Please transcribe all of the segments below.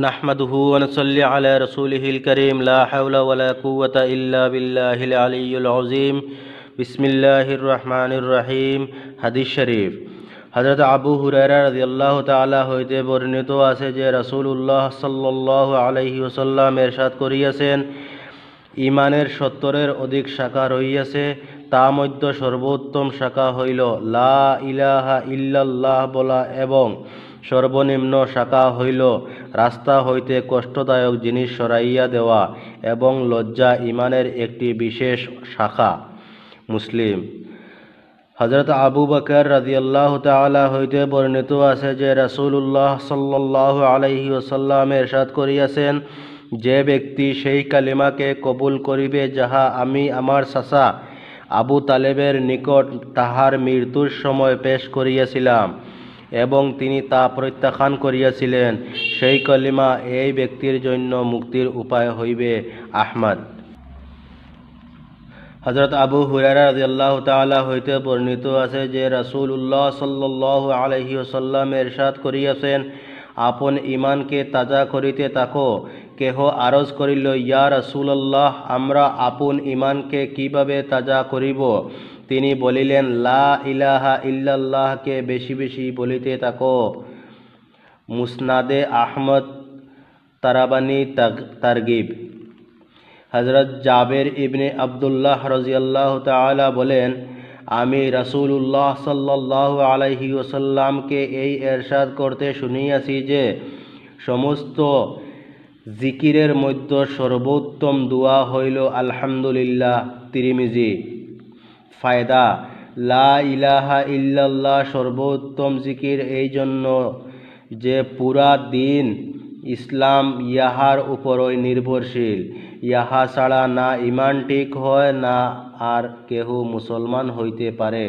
نحمده ونصلي على رسوله الكريم لا حول ولا قوة إلا بالله العلي العظيم بسم الله الرحمن الرحيم হাদিস শরীফ হযরত আবু হুরায়রা রাদিয়াল্লাহু তাআলা হইতে বর্ণিত আছে যে রাসূলুল্লাহ সাল্লাল্লাহু আলাইহি ওয়াসাল্লাম ইরশাদ করিয়াছেন, ইমানের 70-এর অধিক শাখা রহিয়াছে, তা মধ্য সর্বোত্তম শাখা হইল লা ইলাহা ইল্লাল্লাহ বলা এবং সর্বনিম্ন শাখা হইল রাস্তা হইতে কষ্টদায়ক জিনিস সরাইয়া দেওয়া এবং লজ্জা ইমানের একটি বিশেষ শাখা। মুসলিম। হযরত আবু বকর রাদিয়াল্লাহু তাআলা হইতে বর্ণিত আছে যে রাসূলুল্লাহ সাল্লাল্লাহু আলাইহি ওয়াসাল্লাম ইরশাদ করিয়াছেন, যে ব্যক্তি সেই কালিমাকে কবুল করিবে যাহা আমি আমার চাচা আবু তালেবের নিকট তাহার মৃত্যুর সময় পেশ করিয়াছিলাম এবং তিনি তা প্রত্যাখ্যান করিয়াছিলেন, সেই কলিমা এই ব্যক্তির জন্য মুক্তির উপায় হইবে। আহমদ। হযরত আবু হুরায়রা রাদিয়াল্লাহু তাআলা হইতে বর্ণিত আছে যে রাসূলুল্লাহ সাল্লাল্লাহু আলাইহি ওয়াসাল্লাম ইরশাদ করিয়াছেন, আপন ঈমানকে তাজা করিতে থাকো। কেহ আরজ করিল, ইয়া রাসূলুল্লাহ, আমরা আপন ঈমানকে কিভাবে তাজা করিব? তিনি বলিলেন, লা ইলাহা ইল্লাল্লাহকে বেশি বেশি বলিতে থাকো। মুসনাদে আহমদ, তারাবানি তারগিব। হযরত জাবের ইবনে আব্দুল্লাহ রাদিয়াল্লাহু তাআলা বলেন, আমি রাসূলুল্লাহ সাল্লাল্লাহু আলাইহি ওয়াসাল্লামকে এই ইরশাদ করতে শুনিয়াছি যে সমস্ত জিকিরের মধ্যে সর্বোত্তম দোয়া হইল আলহামদুলিল্লাহ। তিরমিজি। ফায়দা: লা ইলাহা ইল্লাল্লাহ সর্বোত্তম জিকির এই জন্য যে পুরা দিন ইসলাম ইহার উপরই নির্ভরশীল। ইহা ছাড়া না ঈমান ঠিক হয়, না আর কেহ মুসলমান হইতে পারে।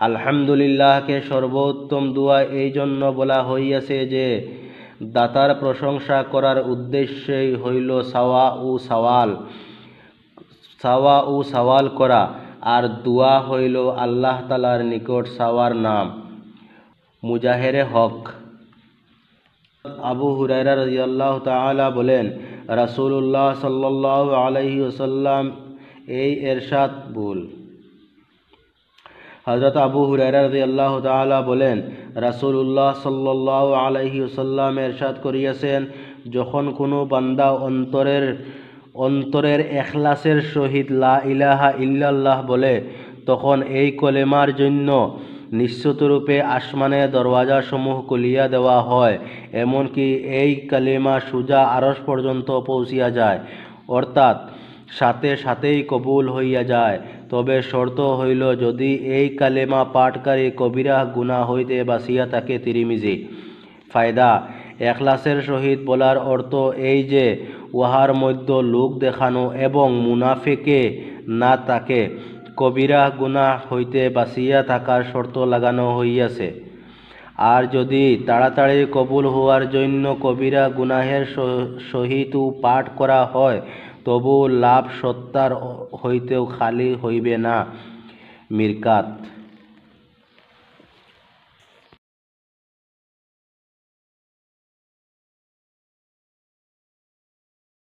আলহামদুলিল্লাহকে সর্বোত্তম দোয়া এই জন্য বলা হইয়াছে যে দাতার প্রশংসা করার উদ্দেশ্যই হইল সাওয়া ও সওয়াল করা, আর দোয়া হইল আল্লাহ তাআলার নিকট চাওয়ার নাম। মুজাহিরে হক। আবু হুরায়রা রাদিয়াল্লাহু তাআলা বলেন, রাসূলুল্লাহ সাল্লাল্লাহু আলাইহি ওয়াসাল্লাম এই ইরশাদ ভুল। হযরত আবু হুরায়রা রাদিয়াল্লাহু তাআলা বলেন, রাসূলুল্লাহ সাল্লাল্লাহু আলাইহি ওয়াসাল্লাম ইরশাদ করিয়াছেন, যখন কোনো বান্দা অন্তরের ইখলাসের সহিত লা ইলাহা ইল্লাল্লাহ বলে, তখন এই কলেমার জন্য নিশ্চিতরূপে আসমানের দরওয়াজাসমূহ খুলিয়া দেওয়া হয়, এমনকি এই কালিমা সুজা আরশ পর্যন্ত পৌঁছিয়া যায়, অর্থাৎ সাথে সাথেই কবুল হইয়া যায়। তবে শর্ত হইল যদি এই কালেমা পাঠকারী কবিরা গুনাহ হইতে বাঁচিয়া থাকে। তিরমিজি। ফায়দা: ইখলাসের সহিত বলার অর্থ এই যে উহার মধ্যে লোক দেখানো এবং মুনাফিকে না থাকে। কবিরা গুনাহ হইতে বাঁচিয়া থাকার শর্ত লাগানো হইয়াছে। আর যদি তাড়াতাড়ি কবুল হওয়ার জন্য কবিরা গুনাহের সহিত পাঠ করা হয়, তবু লাভ সত্তার হইতেও খালি হইবে না। মিরকাত।